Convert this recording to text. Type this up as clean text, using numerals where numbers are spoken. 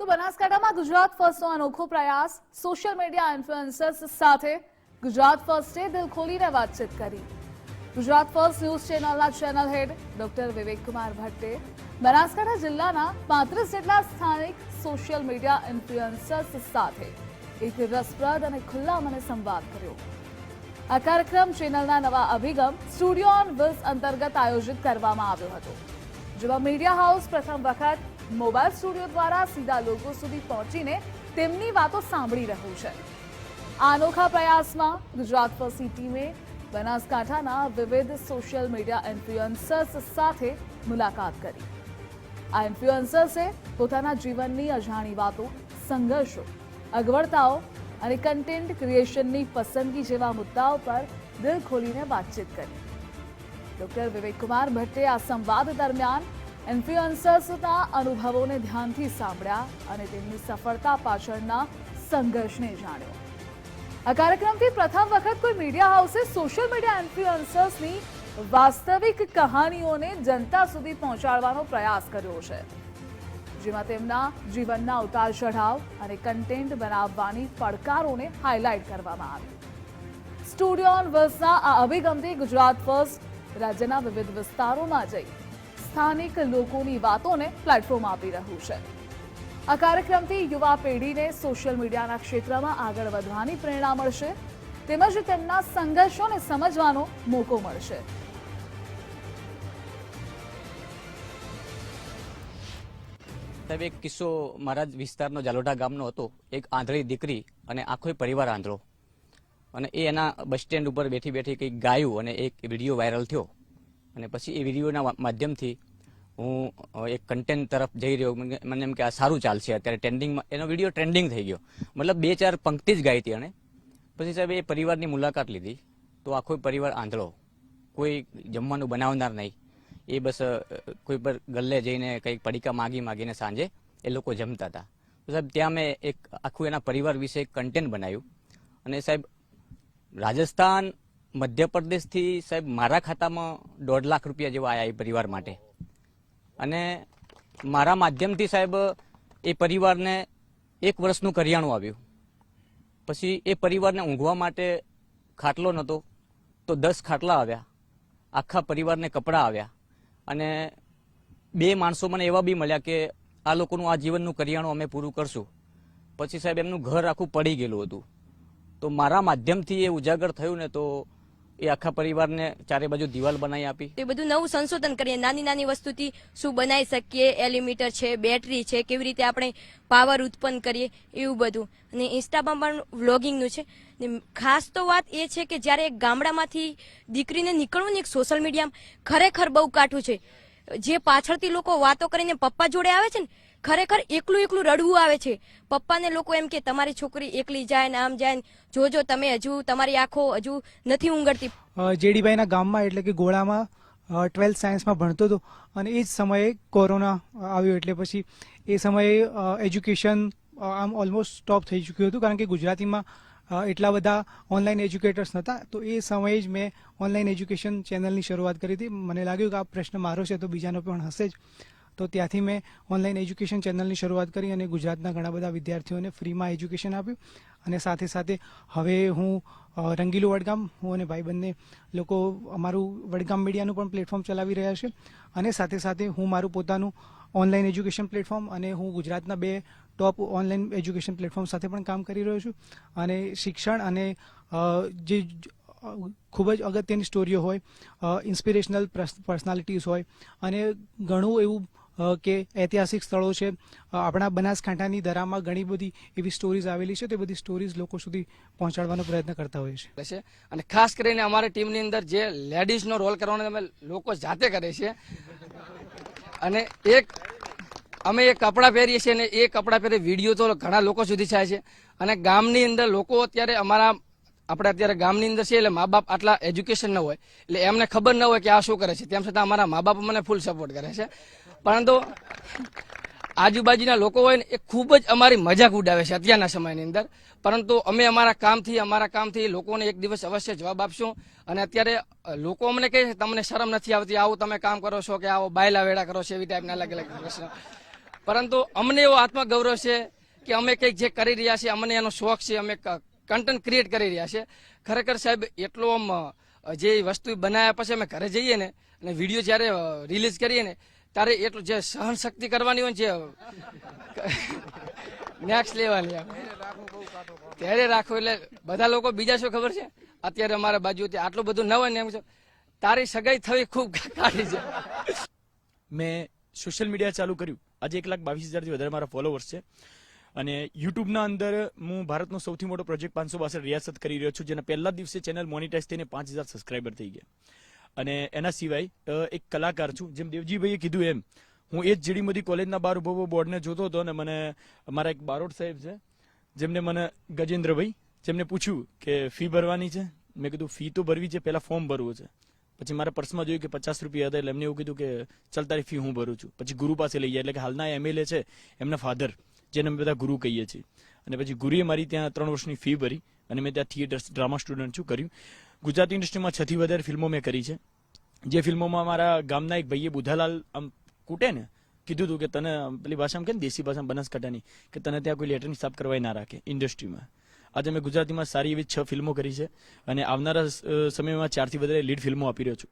તો બનાસકાંઠામાં ગુજરાત ફર્સ્ટનો અનોખો પ્રયાસ સોશિયલ મીડિયા ઇન્ફ્લુએન્સર્સ સાથે ગુજરાત ફર્સ્ટે દિલ ખોલીને વાતચીત કરી। ગુજરાત ફર્સ્ટ ન્યૂઝ ચેનલના ચેનલ હેડ ડોક્ટર વિવેક કુમાર ભટ્ટે બનાસકાંઠા જિલ્લાના 35 જેટલા સ્થાનિક સોશિયલ મીડિયા ઇન્ફ્લુએન્સર્સ સાથે એક રસપ્રદ અને ખુલ્લા મને સંવાદ કર્યો। આ કાર્યક્રમ ચેનલના નવા અભિગમ સ્ટુડિયો ઓન વ્હીલ્સ અંતર્ગત આયોજિત કરવામાં આવ્યો હતો, જેમાં મીડિયા હાઉસ પ્રથમ વખત મોબાઈલ સ્ટુડિયો દ્વારા સીધા લોકો સુધી પહોંચીને તેમની વાતો સાંભળી રહ્યું છે। આ અનોખા પ્રયાસમાં ગુજરાત ફર્સ્ટની ટીમે બનાસકાંઠાના વિવિધ સોશિયલ મીડિયા ઇન્ફ્લુએન્સર્સ સાથે મુલાકાત કરી। આ ઇન્ફ્લુએન્સર્સે પોતાના જીવનની અજાણી વાતો, સંઘર્ષો, અગવડતાઓ અને કન્ટેન્ટ ક્રિએશનની પસંદગી જેવા મુદ્દાઓ પર દિલ ખોલીને વાતચીત કરી। ડોક્ટર વિવેક કુમાર ભટ્ટે આ સંવાદ દરમિયાન ઇન્ફ્લુએન્સર્સના અનુભવોને ધ્યાનથી સાંભળ્યા અને તેમની સફળતા પાછળના સંઘર્ષને જાણ્યો। આ કાર્યક્રમથી પ્રથમ વખત કોઈ મીડિયા હાઉસે સોશિયલ મીડિયા ઇન્ફ્લુએન્સર્સની વાસ્તવિક કહાનીઓને જનતા સુધી પહોંચાડવાનો પ્રયાસ કર્યો છે, જેમાં તેમના જીવનના ઉતાર ચઢાવ અને કન્ટેન્ટ બનાવવાની પડકારોને હાઇલાઇટ કરવામાં આવી। સ્ટુડિયો ઓન વ્હીલ્સના આ અભિગમથી ગુજરાત ફર્સ્ટ રાજ્યના વિવિધ વિસ્તારોમાં જઈ સ્થાનિક લોકોની વાતોને પ્લેટફોર્મ આપી રહ્યું છે। આ કાર્યક્રમથી યુવા પેઢીને સોશિયલ મીડિયાના ક્ષેત્રમાં આગળ વધવાની પ્રેરણા મળશે, તેમજ તેમના સંઘર્ષોને સમજવાનો મોકો મળશે। સાહેબ, એક કિસ્સો મારા જ વિસ્તારનો જાલોટા ગામનો હતો। એક આંધળી દીકરી અને આખો પરિવાર આંધળો, અને એના બસ સ્ટેન્ડ ઉપર બેઠી બેઠી કંઈક ગાયું અને એક વિડીયો વાયરલ થયો, અને પછી એ વિડીયોના માધ્યમથી હું એક કન્ટેન્ટ તરફ જઈ રહ્યો। મને એમ કે આ સારું ચાલશે, અત્યારે ટ્રેન્ડિંગમાં એનો વિડીયો ટ્રેન્ડિંગ થઈ ગયો। મતલબ 2-4 પંક્તિ જ ગાઈ હતી અને પછી સાહેબ એ પરિવારની મુલાકાત લીધી તો આખો પરિવાર આંધળો, કોઈ જમવાનું બનાવનાર નહીં, એ બસ કોઈ પર ગલ્લે જઈને કંઈક પડીકા માગીને સાંજે એ લોકો જમતા હતા। તો સાહેબ ત્યાં મેં એક આખું એના પરિવાર વિશે એક કન્ટેન્ટ બનાવ્યું, અને સાહેબ રાજસ્થાન, મધ્યપ્રદેશથી સાહેબ મારા ખાતામાં 1.5 લાખ રૂપિયા જેવા આવ્યા એ પરિવાર માટે, અને મારા માધ્યમથી સાહેબ એ પરિવારને 1 વર્ષનું કરિયાણું આવ્યું। પછી એ પરિવારને ઊંઘવા માટે ખાટલો નહોતો તો 10 ખાટલા આવ્યા, આખા પરિવારને કપડાં આવ્યા, અને 2 માણસો મને એવા બી મળ્યા કે આ લોકોનું આ જીવનનું કરિયાણું અમે પૂરું કરશું। પછી સાહેબ એમનું ઘર આખું પડી ગયેલું હતું, તો મારા માધ્યમથી એ ઉજાગર થયું ને તો એ આખા પરિવારને ચારે બાજુ દિવાલ બનાવી આપી। એ બધું નવું સંશોધન કરીએ, નાની નાની વસ્તુથી શું બનાવી શકીએ, એલિમીટર છે, બેટરી છે, કેવી રીતે આપણે પાવર ઉત્પન્ન કરીએ, એવું બધું। અને ઇન્સ્ટામાં પણ વ્લોગિંગનું છે। ખાસ તો વાત એ છે કે જ્યારે એક ગામડામાંથી દીકરીને નીકળવું ને એક સોશિયલ મીડિયામાં ખરેખર બહુ કાઠું છે। જે પાછળથી લોકો વાતો કરીને પપ્પા જોડે આવે છે ને, ખરેખર એકલું રડવું આવે છે। પપ્પાને લોકો એમ કે તમારી છોકરી એકલી જાય ને આમ જાય ને, જોજો તમે હજુ તમારી આંખો હજુ નથી ઊંઘડતી। જેડીભાઈના ગામમાં એટલે કે ગોળામાં 12th સાયન્સમાં ભણતો હતો, અને એ જ સમયે કોરોના આવ્યો, એટલે પછી એ સમયે એજ્યુકેશન આમ ઓલમોસ્ટ સ્ટોપ થઈ ચૂક્યું હતું, કારણ કે ગુજરાતીમાં એટલા બધા ઓનલાઈન એજ્યુકેટર્સ નહોતા। તો એ સમયે જ મેં ઓનલાઈન એજ્યુકેશન ચેનલની શરૂઆત કરી હતી। મને લાગ્યું કે આ પ્રશ્ન મારો છે તો બીજાનો પણ હશે જ, તો ત્યાંથી મેં ઓનલાઈન એજ્યુકેશન ચેનલની શરૂઆત કરી અને ગુજરાતના ઘણા બધા વિદ્યાર્થીઓને ફ્રીમાં એજ્યુકેશન આપ્યું। અને સાથે સાથે હવે હું રંગીલું વડગામ, હું અને ભાઈ બંને લોકો અમારું વડગામ મીડિયાનું પણ પ્લેટફોર્મ ચલાવી રહ્યા છે, અને સાથે સાથે હું મારું પોતાનું ઓનલાઈન એજ્યુકેશન પ્લેટફોર્મ અને હું ગુજરાતના 2 ટોપ ઓનલાઈન એજ્યુકેશન પ્લેટફોર્મ સાથે પણ કામ કરી રહ્યો છું। અને શિક્ષણ અને જે ખૂબ જ અગત્યની સ્ટોરીઓ હોય, ઇન્સ્પિરેશનલ પર્સનાલિટીઝ હોય, અને ઘણું એવું કે ઐતિહાસિક સ્થળો છે આપણા બનાસકાંઠાની દરામાં, ઘણી બધી એવી સ્ટોરીઝ આવેલી છે, તે બધી સ્ટોરીઝ લોકો સુધી પહોંચાડવાનો પ્રયત્ન કરતા હોઈએ છીએ। અને ખાસ કરીને અમારી ટીમની અંદર જે લેડીઝનો રોલ કરવાનો અમે લોકો જાતે કરે છે, અને અમે એક કપડાં પહેરીએ છીએ, અને એ કપડાં પહેરી વિડીયો તો ઘણા લોકો સુધી થાય છે। અને ગામની અંદર લોકો અત્યારે આપણે અત્યારે ગામની અંદર છે, એટલે મા બાપ આટલા એજ્યુકેશન ન હોય, એટલે એમને ખબર ન હોય કે આ શું કરે છે, તેમ છતાં અમારા મા બાપ મને ફૂલ સપોર્ટ કરે છે। પરંતુ આજુબાજુના લોકો હોય ને, એ ખૂબ જ અમારી મજાક ઉડાવે છે અત્યારના સમયની અંદર। પરંતુ અમે અમારા કામથી લોકોને એક દિવસ અવશ્ય જવાબ આપશું। અને અત્યારે લોકો અમને કહે છે તમને શરમ નથી આવતી, આવું તમે કામ કરો છો, કે આવો બાયલા વેડા કરો છો, એવી ટાઈપના અલગ અલગ પ્રશ્ન। પરંતુ અમને એવો આત્મગૌરવ છે કે અમે કંઈક જે કરી રહ્યા છીએ, અમને એનો શોખ છે, અમે કન્ટેન્ટ ક્રિએટ કરી રહ્યા છીએ. ખરેખર સાહેબ એટલો આમ જે વસ્તુ બનાવ્યા પછી અમે ઘરે જઈએ ને અને વિડીયો જ્યારે રિલીઝ કરીએ ને ત્યારે એટલું જે સહન શક્તિ કરવાની હોય ને, જે નેક્સ્ટ લેવાની ત્યારે રાખો. એટલે બધા લોકો બીજા શું ખબર છે, અત્યારે અમારા બાજુ આટલું બધું ન હોય ને એમ તારી સગાઈ થવી ખૂબ કાઢી છે. મેં સોશિયલ મીડિયા ચાલુ કર્યું, આજે 1,22,000થી વધારે મારા ફોલોવર્સ છે અને યુટ્યુબના અંદર હું ભારતનો સૌથી મોટો પ્રોજેક્ટ 562 રિયાસત કરી રહ્યો છું, જેના પહેલા દિવસે ચેનલ મોનિટાઈઝ થઈને 5,000 સબસ્ક્રાઈબર થઈ ગયા. અને એના સિવાય એક કલાકાર છું, જેમ દેવજીભાઈએ કીધું એમ હું એ જ જીડી મોદી કોલેજના બહાર ઉભો બોર્ડને જોતો હતો અને મને અમારા એક બારોટ સાહેબ છે જેમને મને ગજેન્દ્રભાઈ જેમને પૂછ્યું કે ફી ભરવાની છે. મેં કીધું ફી તો ભરવી છે, પહેલા ફોર્મ ભરવું છે. પછી મારા પર્સમાં જોયું કે 50 રૂપિયા હતા એટલે એમને એવું કીધું કે ચાલ તારી ફી હું ભરું છું. પછી ગુરુ પાસે લઈ ગયા, એટલે કે હાલના MLA છે એમના ફાધર, જેને અમે બધા ગુરુ કહીએ છીએ. અને પછી ગુરુએ મારી ત્યાં 3 વર્ષની ફી ભરી અને મેં ત્યાં થિયેટર ડ્રામા સ્ટુડન્ટ છું કર્યું. ગુજરાતી ઇન્ડસ્ટ્રીમાં 6થી વધારે ફિલ્મો મેં કરી છે, જે ફિલ્મોમાં મારા ગામના એક ભાઈએ બુધાલાલ આમ કૂટે ને કીધું હતું કે તને પેલી ભાષામાં કે દેશી ભાષામાં બનાસકાંઠાની કે તને ત્યાં કોઈ લેટરની સાફ કરવાય ના રાખે ઇન્ડસ્ટ્રીમાં. આજે મેં ગુજરાતીમાં સારી એવી 6 ફિલ્મો કરી છે અને આવનારા સમયમાં 4થી વધારે લીડ ફિલ્મો આપી રહ્યો છું.